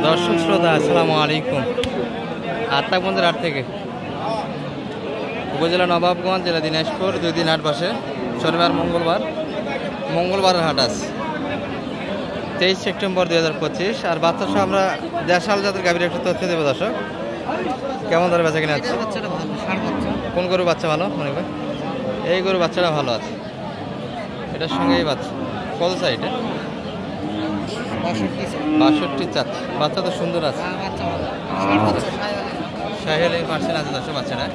দর্শক শ্রোতা আসসালামু আলাইকুম। আত্মাকবন্দের হাট থেকে উপজেলা নবাবগঞ্জ, জেলা দিনাজপুর, 2 দিন হাট বসে। শনিবার মঙ্গলবারের হাট আছে 23 সেপ্টেম্বর 2025। আর বাচ্চা সহ আমরা দেশাল জাতের গাভীর একটু তথ্য দেবো দর্শক। কেমন ধরে বেচা কিনা আছে? কোন গরু বাচ্চা ভালো মনে হয়? এই গরু বাচ্চাটা ভালো আছে, এটার সঙ্গে এই বাচ্চা কত চাই? এটা 62 চাচ্ছে। বাচ্চা তো সুন্দর আছে, সাহেল এই পার্সেন্ট আছে দর্শক বাচ্চাটা।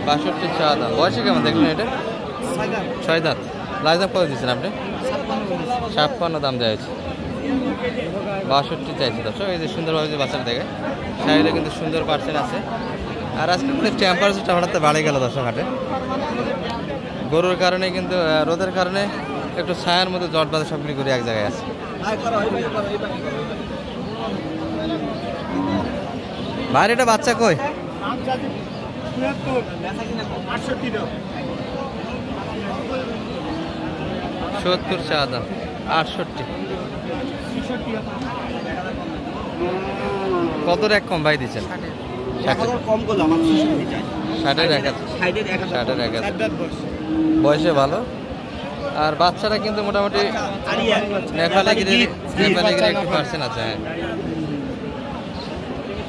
62 চা দাম। বয়সে কেমন দেখলেন? এটা 6 দাঁত। লাইজ দাম কত দিচ্ছেন আপনি? 56 দাম দেওয়া হয়েছে, 62 চাইছে দর্শক। এই যে সুন্দরভাবে যে বাচ্চাটা দেখে, সাহেলে কিন্তু সুন্দর পার্সেন্ট আছে। আর আজকে কিন্তু টেম্পারেচারটা হঠাৎ বাড়ে গেল দর্শক হাটে। গরুর কারণে কিন্তু রোদের কারণে একটু ছায়ার মধ্যে জট বাঁধে সবগুলি করে এক জায়গায় আছে। ভাই এটা বাচ্চা কই? 70 চা দাম, 68। কত রেক কম ভাই দিচ্ছেন? 60 বয়সে ভালো। আর বাচ্চাটা কিন্তু মোটামুটি নেপালিগিরি একটু পার্সেন্ট আছে। হ্যাঁ,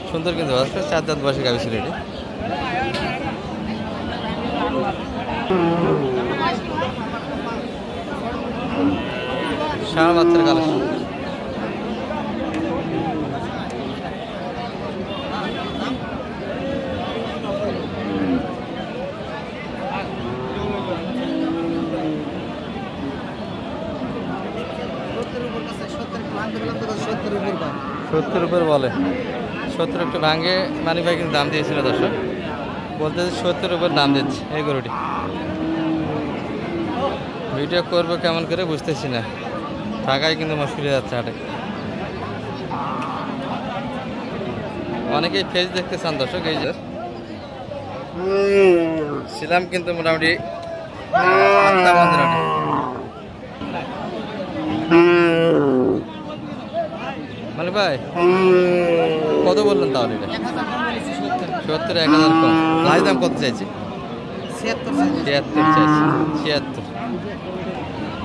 সুন্দর কিন্তু 4 দাঁত বয়সে গাভী ছিল এটি। ষাঁড় বাচ্চার কালেকশন। সত্তর উপর বলে, 70 একটু ভাঙে। মানিক ভাই কিন্তু দাম দিয়েছিল দর্শক, বলতে 70 উপর দাম দিচ্ছে এই গরুটি। ভিডিও করবো কেমন করে বুঝতেছি না, টাকায় কিন্তু মুশকিল হয়ে যাচ্ছে হাটে। অনেকেই ফেস দেখতে চান দর্শক। এই যে ছিলাম কিন্তু মোটামুটি মানে ভাই কত বললেন তাহলে? এটা 70, 1000 কম। লাইজ দাম কত চাইছে? 76 চাইছে, 76।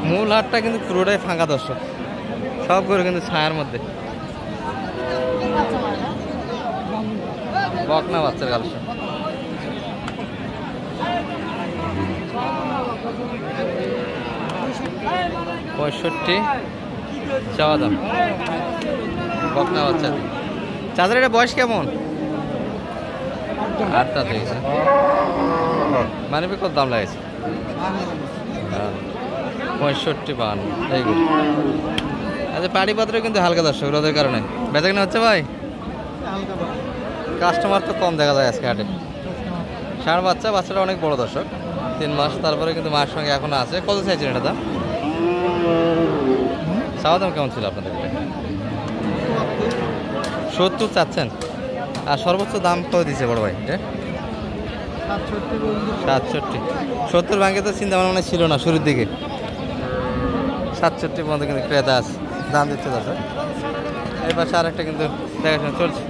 মূল হাটটা কিন্তু পুরোটাই ফাঁকা দর্শক, সব করে কিন্তু ছায়ার মধ্যে। বকনা বাচ্চার কালেকশন। পঁয়ষট্টি চাওয়া দাম, বকনা বাচ্চা। চাচার এটা বয়স কেমন? 8 দাঁত হয়ে গেছে। মানে কত দাম লাগেছে? 65-52 এইগুলো। আচ্ছা, পাড়িপত্র কিন্তু হালকা দর্শক, রোদের কারণে বেচা কিনা হচ্ছে ভাই। কাস্টমার তো কম দেখা যায় আজকে হাটে। ষাঁড় বাচ্চা, বাচ্চাটা অনেক বড় দর্শক, 3 মাস। তারপরে কিন্তু মায়ের সঙ্গে এখনো আছে। কত চাইছেন এটা দাম? চাওয়া দাম কেমন ছিল আপনাদের? 70 চাচ্ছেন। আর সর্বোচ্চ দাম কত দিচ্ছে বড় ভাই? 67। 70 ভাঙে তো চিন্তা ভাবনা ছিল না শুরুর দিকে। 67 পর্যন্ত কিন্তু ক্রেতা আছে, দাম দিচ্ছে দর্শক। এই পাশে আর একটা কিন্তু দেখাশোনা চলছে।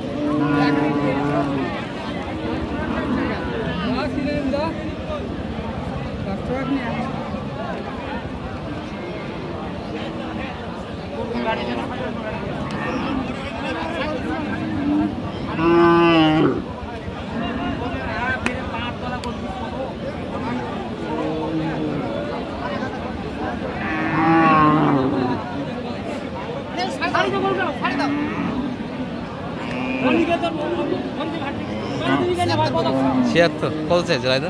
ছিয়াত্তর কত চাইছে রাইদা?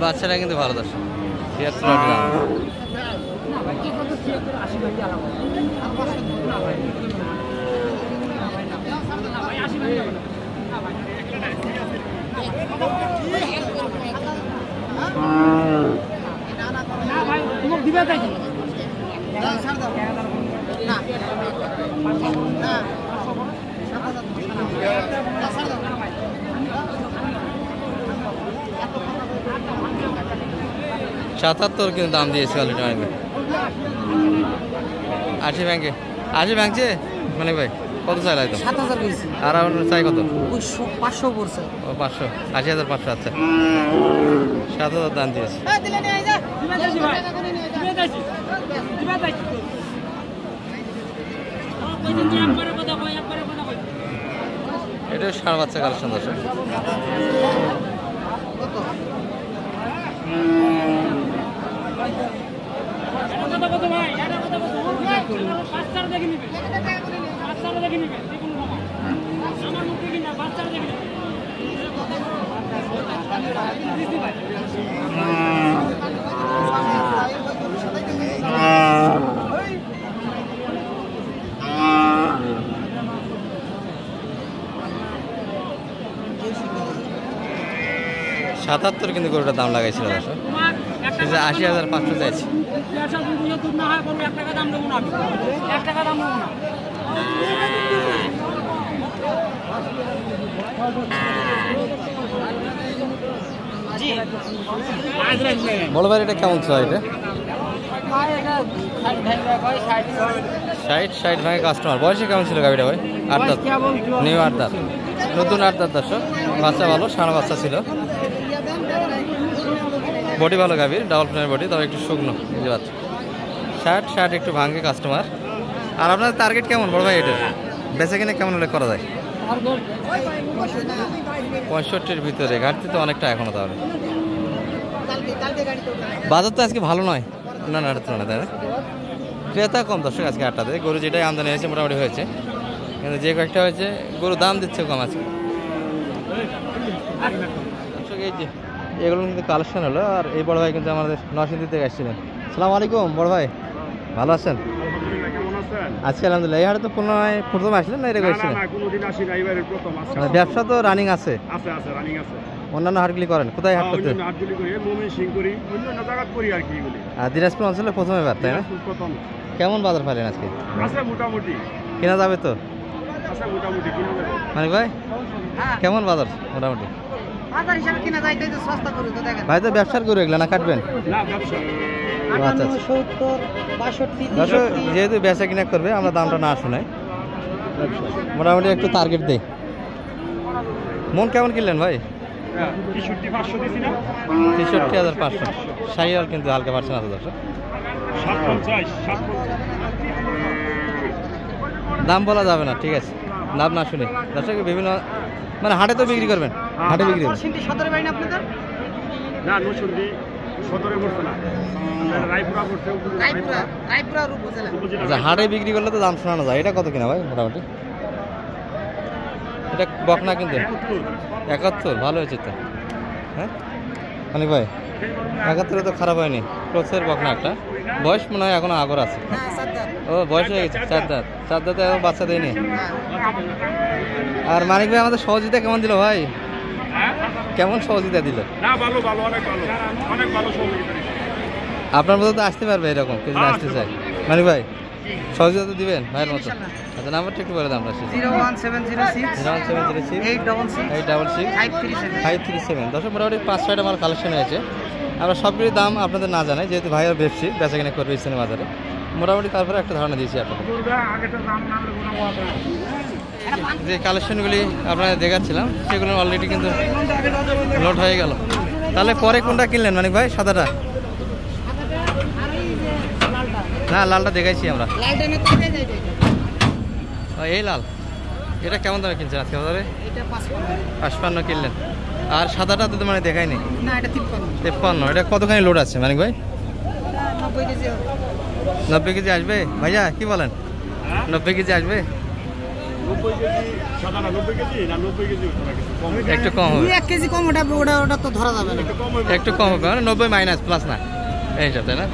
বাচ্চাটা কিন্তু ভালো দর্শক, 76 না 77 কিন্তু দাম দিয়েছে অলরেডি মানিক ভাই। 80 ব্যাংকে 80 ব্যাংকে মানিক ভাই কত চাই একদম? 7000 কইছি। আর চাই কত? 500 পড়ছে। ও 500 80,500। আচ্ছা 7000 দাম দিয়েছে। এটা ষাঁড় বাচ্চা কালেকশন দর্শক। সাতাত্তর কিন্তু গরুটার দাম লাগাইছিল দর্শক, 80,500 চাইছি। বড় ভাই এটা কেমন ছিল? এটা 60 ভাঙে কাস্টমার। বয়সে কেমন ছিল গাড়িটা ভাই? 8 দাঁত, নিউ 8 দাঁত, নতুন 8 দাঁত দর্শক। বাচ্চা ভালো, ষাঁড় বাচ্চা ছিল। বডি ভালো গাভীর, ডাবল ফ্লেমের বডি, তবে একটু শুকনো বুঝতে পারছি। 60 একটু ভাঙে কাস্টমার। আর আপনার টার্গেট কেমন বড় ভাই এটা? বেচে কিনে কেমন হলে করা যায়? 65-র ভিতরে। ঘাটতি তো অনেকটা এখনো। তাহলে বাজার তো আজকে ভালো নয় না না তুলনা, তাই না? ক্রেতা কম দর্শক আজকে হাটটাতে। গরু যেটাই আমদানি হয়েছে মোটামুটি হয়েছে, কিন্তু যে কয়েকটা হয়েছে গরু দাম দিচ্ছে কম আজকে। দর্শক এই যে এগুলো কিন্তু কালেকশন হলো। আর এই বড় ভাই কিন্তু আমাদের নরসিংদী থেকে আসছিলেন। আসসালামু আলাইকুম বড় ভাই, ভালো আছেন? আচ্ছা আলহামদুলিল্লাহ। এই হাটে তো প্রথম আসলেন না? এরকম আসছিলেন? ব্যবসা তো রানিং আছে? অন্যান্য হাটগুলি করেন? কোথায় হাট করতে? আর দিনাজপুর অঞ্চলে প্রথম এবার, তাই না? কেমন বাজার পাইলেন আজকে? মোটামুটি কেনা যাবে তো মানিক ভাই? কেমন বাজার মোটামুটি? ভাই তো ব্যবসার গরু এগুলো না কাটবেন? আচ্ছা আচ্ছা, যেহেতু বেচা কিনা করবে আমরা দামটা না শোনাই, মোটামুটি একটু টার্গেট দেই। মন কেমন কিনলেন ভাই? 63,500। শাহিওয়াল কিন্তু হালকা পার্সেন্ট আছে দর্শক। দাম বলা যাবে না, ঠিক আছে, লাভ না শুনে দর্শক। বিভিন্ন মানে হাটে তো বিক্রি করবেন, হাটে বিক্রি করবেন। আচ্ছা, হাটে বিক্রি করলে তো দাম শোনানো যায়। এটা কত কিনা ভাই মোটামুটি? এটা বকনা কিন্তু 71। ভালো হয়েছে তো, হ্যাঁ মানিক ভাই? 71 তো খারাপ হয়নি। ক্রসের বকনা একটা, বয়স মনে হয় এখনো আগর আছে। ও বয়স হয়ে গেছে 4 দাঁত। 4 দাঁতে এখন বাচ্চা দেয়নি। আর মানিক ভাই আমাদের সহযোগিতা কেমন দিল ভাই? কেমন সহযোগিতা দিল? আপনার মতো তো আসতে পারবে এরকম কিছু আসতে চাই মানিক ভাই, সহযোগিতা তো দিবেন ভাইয়ের মতো। আচ্ছা নাম্বারটা একটু বলে দাম। 01706 দর্শক মোটামুটি 5-6টা আমার কালেকশন হয়েছে। আমরা সবগুলির দাম আপনাদের না জানাই, যেহেতু ভাইয়ের বেশি বেচা কিনা করবে ইসলামী বাজারে, মোটামুটি তারপরে একটা ধারণা দিয়েছি আপনাদের। যে কালেকশনগুলি আপনাদের দেখাচ্ছিলাম সেগুলো অলরেডি কিন্তু লোড হয়ে গেল। তাহলে পরে কোনটা কিনলেন মানিক ভাই? সাদাটা না, লালটা দেখাইছি আমরা। এই লাল, এটা কেমন দামে কিনছেন আজকে বাজারে? 55 কিনলেন। আর সাদাটা তো মানে দেখায়নি? 53। এটা কতখানি লোড আছে মানিক ভাই? 90 কেজি আসবে ভাইয়া, কি বলেন? 90 কেজি আসবে? একটু কম হবে, 1 কেজি কম। ওটা তো ধরা যাবে না, একটু কম হবে। 90 মাইনাস প্লাস না এই হিসাব, তাই না?